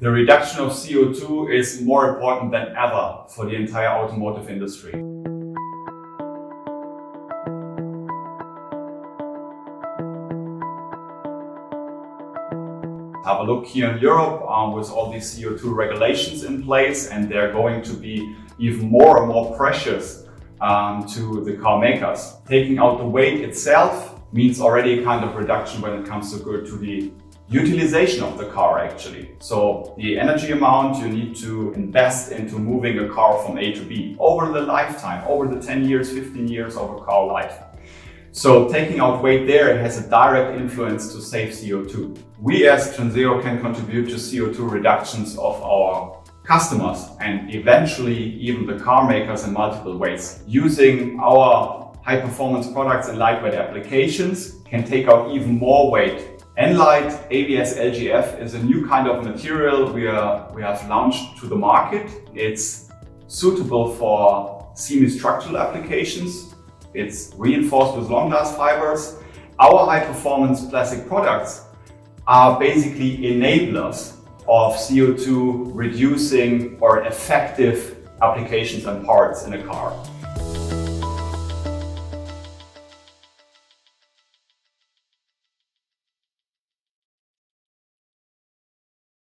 The reduction of CO2 is more important than ever for the entire automotive industry. Have a look here in Europe with all these CO2 regulations in place, and they're going to be even more and more precious to the car makers. Taking out the weight itself means already a kind of reduction when it comes to the utilization of the car actually. So the energy amount you need to invest into moving a car from A to B over the lifetime, over the 10 years, 15 years of a car life. So taking out weight there has a direct influence to save CO2. We as Transeo can contribute to CO2 reductions of our customers and eventually even the car makers in multiple ways. Using our high performance products and lightweight applications can take out even more weight. Enlight ABS LGF is a new kind of material we have launched to the market. It's suitable for semi-structural applications. It's reinforced with long glass fibers. Our high performance plastic products are basically enablers of CO2 reducing or effective applications and parts in a car.